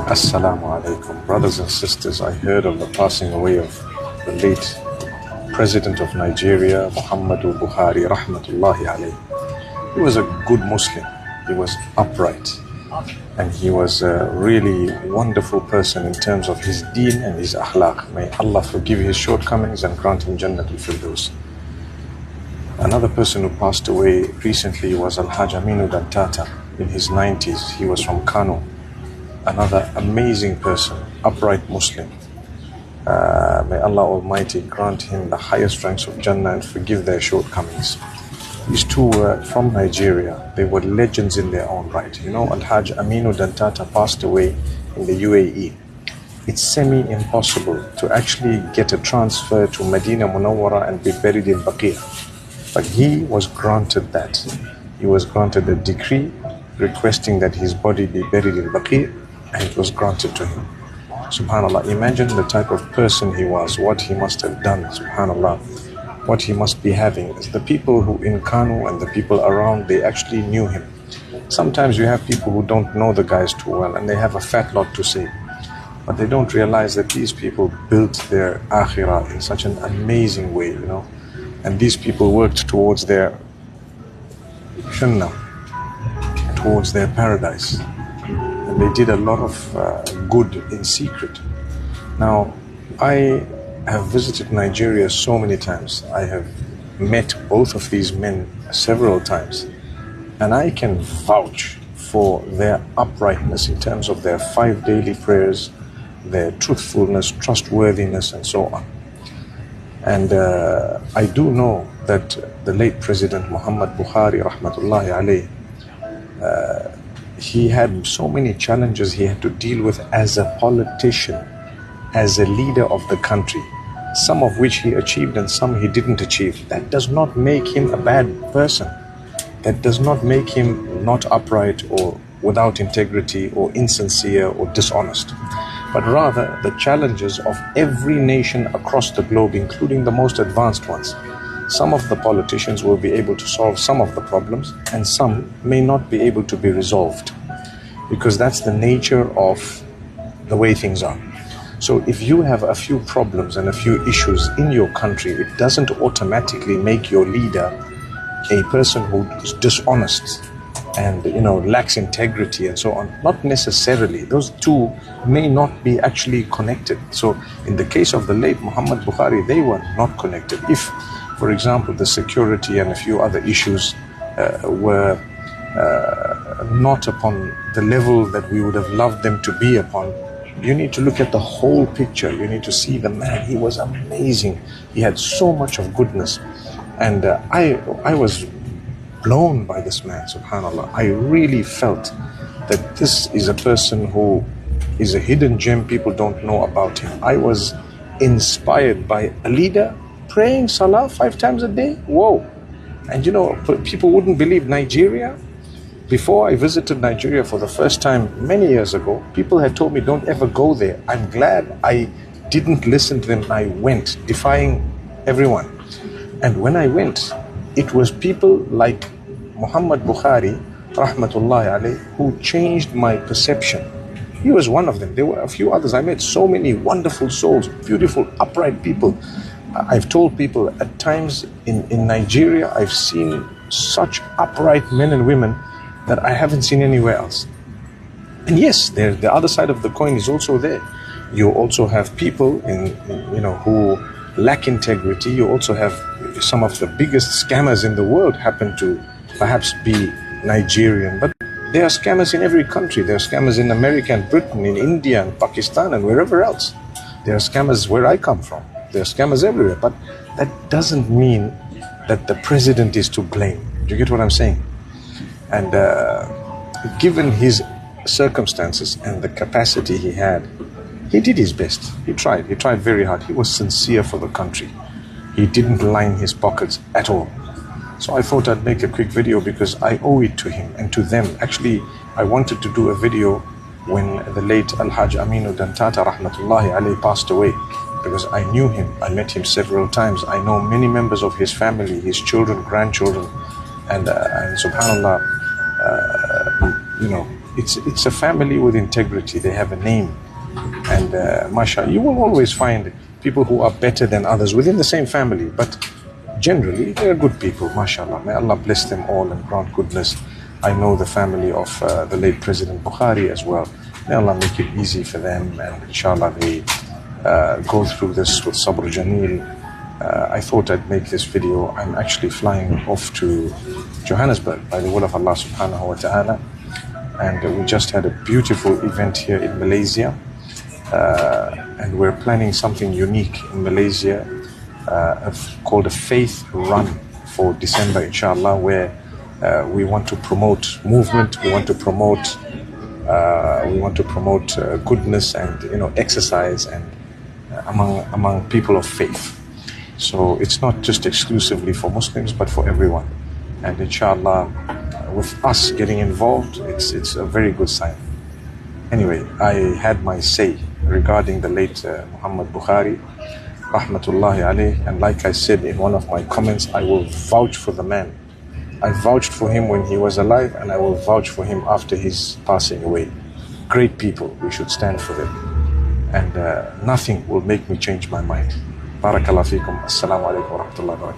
Assalamu alaikum, brothers and sisters. I heard of the passing away of the late President of Nigeria, Muhammadu Buhari, rahmatullahi alayhi. He was a good Muslim. He was upright. And he was a really wonderful person in terms of his deen and his akhlaq. May Allah forgive his shortcomings and grant him Jannatul Firdaus. Another person who passed away recently was Al-Hajj Aminu Dantata in his 90s. He was from Kano. Another amazing person, upright Muslim. May Allah Almighty grant him the highest ranks of Jannah and forgive their shortcomings. These two were from Nigeria. They were legends in their own right. You know, Al-Hajj Aminu Dantata passed away in the UAE. It's semi-impossible to actually get a transfer to Medina Munawwara and be buried in Baqi'. But he was granted that. He was granted a decree requesting that his body be buried in Baqi', and it was granted to him. Subhanallah, imagine the type of person he was, what he must have done, subhanallah, what he must be having. The people who in Kano and the people around, they actually knew him. Sometimes you have people who don't know the guys too well and they have a fat lot to say. But they don't realize that these people built their akhirah in such an amazing way, you know. And these people worked towards their Jannah, towards their paradise. And they did a lot of good in secret. Now, I have visited Nigeria so many times. I have met both of these men several times. And I can vouch for their uprightness in terms of their 5 daily prayers, their truthfulness, trustworthiness, and so on. And I do know that the late President Muhammad Buhari, rahmatullahi alayhi, he had so many challenges he had to deal with as a politician, as a leader of the country, some of which he achieved and some he didn't achieve. That does not make him a bad person. That does not make him not upright or without integrity or insincere or dishonest. But rather the challenges of every nation across the globe, including the most advanced ones. Some of the politicians will be able to solve some of the problems and some may not be able to be resolved, because that's the nature of the way things are. So if you have a few problems and a few issues in your country, it doesn't automatically make your leader a person who is dishonest and, you know, lacks integrity and so on. Not necessarily. Those two may not be actually connected. So in the case of the late Muhammad Buhari, they were not connected. If, for example, the security and a few other issues were not upon the level that we would have loved them to be upon, you need to look at the whole picture. You need to see the man. He was amazing. He had so much of goodness. And I was blown by this man, subhanAllah. I really felt that this is a person who is a hidden gem people don't know about him. I was inspired by a leader praying salah 5 times a day. Whoa. And you know, people wouldn't believe Nigeria. Before I visited Nigeria for the first time many years ago, people had told me don't ever go there. I'm glad I didn't listen to them. I went, defying everyone. And when I went, it was people like Muhammad Buhari, rahmatullahi alayhi, who changed my perception. He was one of them. There were a few others. I met so many wonderful souls, beautiful, upright people. I've told people at times in Nigeria, I've seen such upright men and women that I haven't seen anywhere else. And yes, the other side of the coin is also there. You also have people who lack integrity. You also have some of the biggest scammers in the world happen to perhaps be Nigerian, but there are scammers in every country. There are scammers in America and Britain, in India and Pakistan and wherever else. There are scammers where I come from. There are scammers everywhere, but that doesn't mean that the president is to blame. Do you get what I'm saying? And given his circumstances and the capacity he had, he did his best. He tried very hard. He was sincere for the country. He didn't line his pockets at all. So I thought I'd make a quick video because I owe it to him and to them. Actually, I wanted to do a video when the late Al-Hajj Aminu Dantata, rahmatullahi alayhi, passed away, because I knew him. I met him several times. I know many members of his family, his children, grandchildren, and subhanallah, it's a family with integrity. They have a name. And mashallah, you will always find people who are better than others within the same family, but generally they're good people, mashallah. May Allah bless them all and grant goodness. I know the family of the late President Buhari as well. May Allah make it easy for them, and inshallah they go through this with sabr jameel. I thought I'd make this video. I'm actually flying off to Johannesburg by the will of Allah subhanahu wa ta'ala, and we just had a beautiful event here in Malaysia, and we're planning something unique in Malaysia called a faith run for December, inshallah, where we want to promote movement, we want to promote goodness and exercise and among people of faith. So it's not just exclusively for Muslims, but for everyone. And inshallah, with us getting involved, it's a very good sign. Anyway, I had my say regarding the late Muhammad Buhari, rahmatullahi alayh, and like I said in one of my comments, I will vouch for the man. I vouched for him when he was alive, and I will vouch for him after his passing away. Great people, we should stand for them. And nothing will make me change my mind. Barakallahu feekum. Assalamu alaikum wa rahmatullahi wa barakatuh.